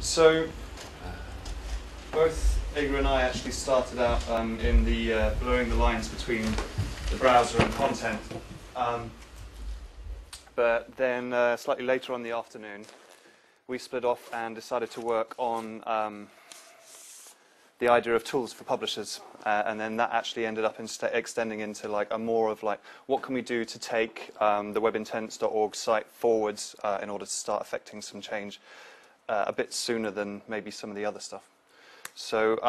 So both Igor and I actually started out in the blurring the lines between the browser and content. But then slightly later on in the afternoon, we split off and decided to work on the idea of tools for publishers, and then that actually ended up extending into like a more of like, what can we do to take the webintents.org site forwards in order to start affecting some change a bit sooner than maybe some of the other stuff. So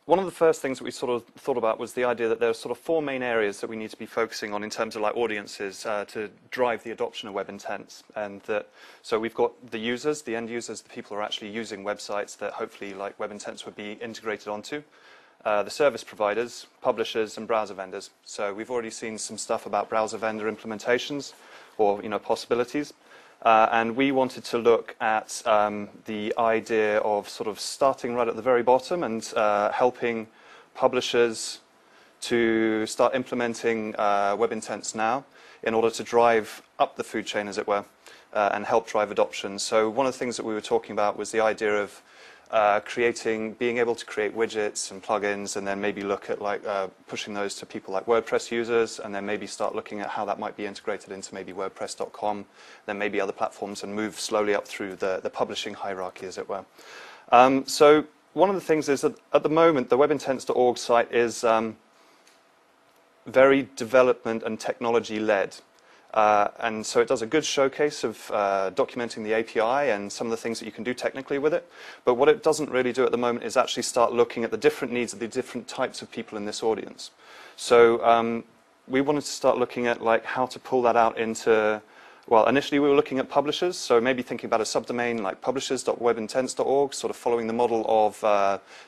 one of the first things that we sort of thought about was the idea that there are sort of four main areas that we need to be focusing on in terms of like audiences to drive the adoption of web intents. And that, so we've got the users, the end users, the people who are actually using websites that hopefully like web intents would be integrated onto. The service providers, publishers, and browser vendors. So we've already seen some stuff about browser vendor implementations or possibilities. And we wanted to look at the idea of sort of starting right at the very bottom and helping publishers to start implementing web intents now in order to drive up the food chain, as it were, and help drive adoption. So one of the things that we were talking about was the idea of being able to create widgets and plugins, and then maybe look at like pushing those to people like WordPress users, and then maybe start looking at how that might be integrated into maybe WordPress.com, then maybe other platforms, and move slowly up through the publishing hierarchy, as it were. So one of the things is that at the moment, the webintents.org site is very development and technology led. And so it does a good showcase of documenting the API and some of the things that you can do technically with it. But what it doesn't really do at the moment is actually start looking at the different needs of the different types of people in this audience. So we wanted to start looking at like how to pull that out into, well, initially we were looking at publishers, so maybe thinking about a subdomain like publishers.webintents.org, sort of following the model of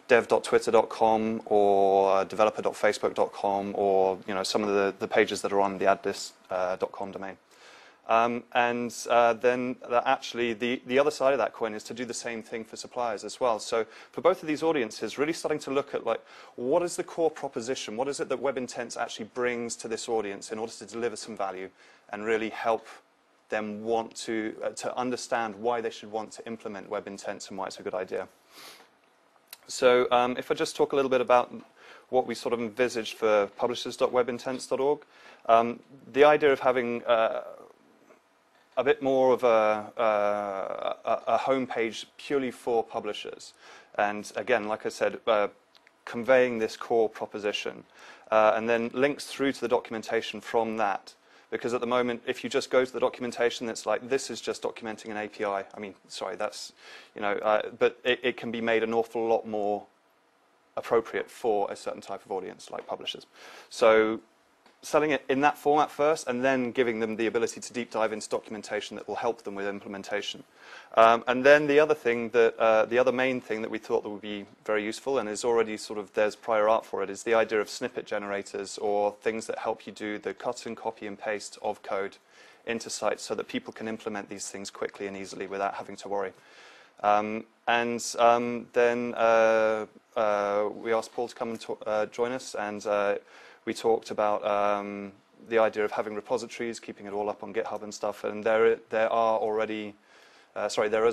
dev.twitter.com or developer.facebook.com, or some of the pages that are on the adlist.com domain. Then actually the other side of that coin is to do the same thing for suppliers as well. So for both of these audiences, really starting to look at like, what is the core proposition? What is it that Web Intents actually brings to this audience in order to deliver some value and really help them want to understand why they should want to implement web intents and why it's a good idea. So if I just talk a little bit about what we sort of envisaged for publishers.webintents.org, the idea of having a bit more of a homepage purely for publishers, and again, like I said, conveying this core proposition, and then links through to the documentation from that. Because at the moment, if you just go to the documentation, it's like, this is just documenting an API. I mean, sorry, that's, but it can be made an awful lot more appropriate for a certain type of audience, like publishers. So selling it in that format first, and then giving them the ability to deep dive into documentation that will help them with implementation. And then the other thing that, the other main thing that we thought that would be very useful, and is already sort of, there's prior art for it, is the idea of snippet generators, or things that help you do the cut and copy and paste of code into sites so that people can implement these things quickly and easily without having to worry. Then we asked Paul to come and join us, and we talked about the idea of having repositories, keeping it all up on GitHub and stuff, and there is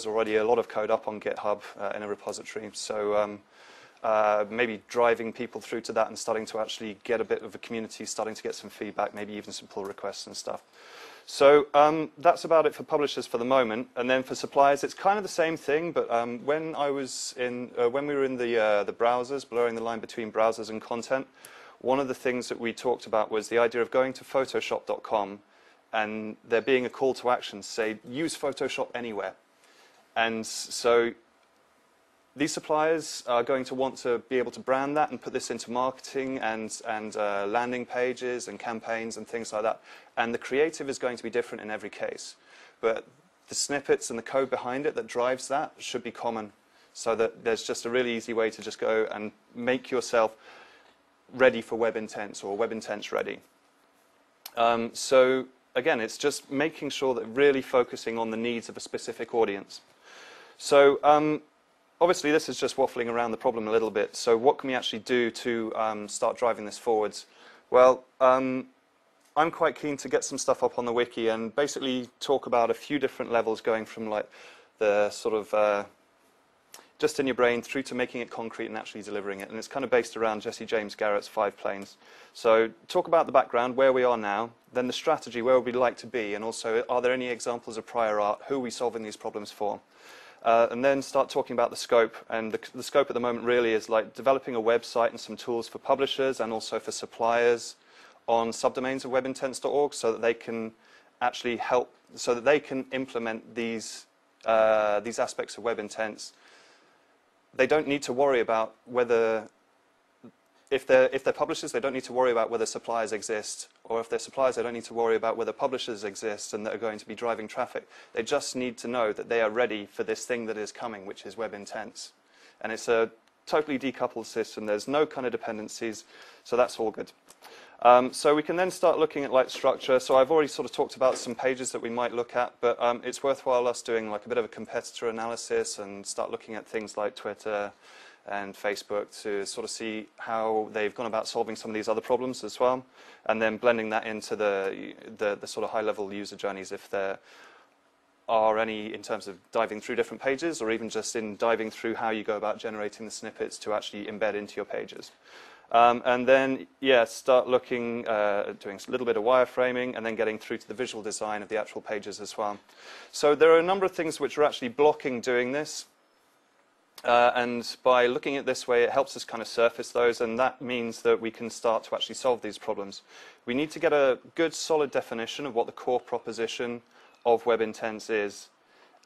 already a lot of code up on GitHub in a repository. So maybe driving people through to that and starting to actually get a bit of a community, starting to get some feedback, maybe even some pull requests and stuff. So that's about it for publishers for the moment. And then for suppliers, it's kind of the same thing, but when we were in the browsers, blurring the line between browsers and content, one of the things that we talked about was the idea of going to Photoshop.com and there being a call to action, say, use Photoshop anywhere. And so these suppliers are going to want to be able to brand that and put this into marketing and landing pages and campaigns and things like that. And the creative is going to be different in every case. But the snippets and the code behind it that drives that should be common, so that there's just a really easy way to just go and make yourself ready for web intents, or web intents ready. So again, it's just making sure that really focusing on the needs of a specific audience. So obviously this is just waffling around the problem a little bit. So what can we actually do to start driving this forwards? Well, I'm quite keen to get some stuff up on the wiki and basically talk about a few different levels, going from like the sort of just in your brain through to making it concrete and actually delivering it. And it's kind of based around Jesse James Garrett's 5 planes. So talk about the background, where we are now, then the strategy, where we'd like to be, and also are there any examples of prior art, who are we solving these problems for? And then start talking about the scope. And the scope at the moment really is like developing a website and some tools for publishers and also for suppliers on subdomains of webintents.org, so that they can actually help, so that they can implement these aspects of Web Intents. They don't need to worry about whether, if they're publishers, they don't need to worry about whether suppliers exist, or if they're suppliers, they don't need to worry about whether publishers exist and that are going to be driving traffic. They just need to know that they are ready for this thing that is coming, which is Web Intents. And it's a totally decoupled system. There's no kind of dependencies, so that's all good. So we can then start looking at like structure. So I've already sort of talked about some pages that we might look at, but it's worthwhile us doing like a bit of a competitor analysis and start looking at things like Twitter and Facebook to sort of see how they've gone about solving some of these other problems as well, and then blending that into the sort of high-level user journeys, if there are any, in terms of diving through different pages, or even just in diving through how you go about generating the snippets to actually embed into your pages. And then, yeah, start looking, doing a little bit of wireframing, and then getting through to the visual design of the actual pages as well. So there are a number of things which are actually blocking doing this. And by looking at it this way, it helps us kind of surface those, and that means that we can start to actually solve these problems. We need to get a good, solid definition of what the core proposition of Web Intents is,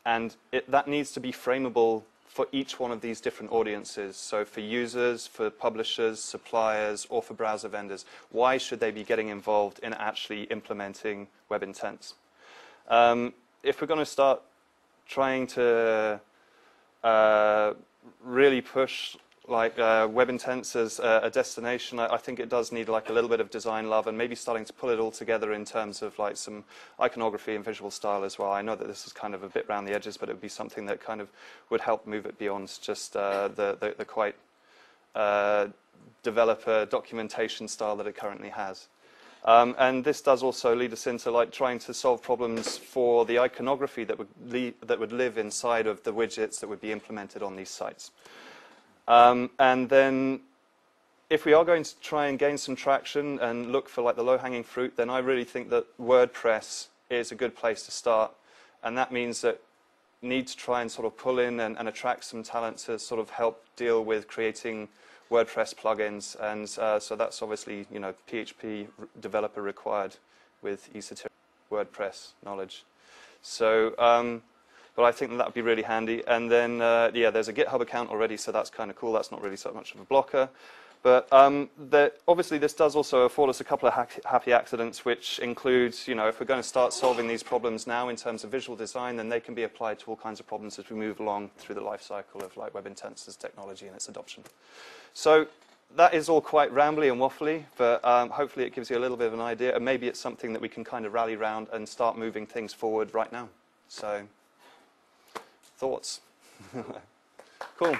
and that needs to be frameable for each one of these different audiences. So for users, for publishers, suppliers, or for browser vendors, why should they be getting involved in actually implementing Web Intents? If we're going to start trying to really push like Web Intents as a destination, I think it does need like a little bit of design love, and maybe starting to pull it all together in terms of like some iconography and visual style as well. I know that this is kind of a bit around the edges, but it would be something that kind of would help move it beyond just the quite developer documentation style that it currently has. And this does also lead us into like trying to solve problems for the iconography that would live inside of the widgets that would be implemented on these sites. And then if we are going to try and gain some traction and look for like the low-hanging fruit, then I really think that WordPress is a good place to start. And that means that we need to try and sort of pull in and attract some talent to sort of help deal with creating WordPress plugins. And so that's obviously, you know, PHP developer required with esoteric WordPress knowledge. So but I think that would be really handy. And then, yeah, there's a GitHub account already, so that's kind of cool. That's not really so much of a blocker. But obviously, this does also afford us a couple of happy accidents, which includes, you know, if we're going to start solving these problems now in terms of visual design, then they can be applied to all kinds of problems as we move along through the life cycle of like Web Intents as technology and its adoption. So that is all quite rambly and waffly, but hopefully it gives you a little bit of an idea, and maybe it's something that we can kind of rally around and start moving things forward right now. So, thoughts? Cool.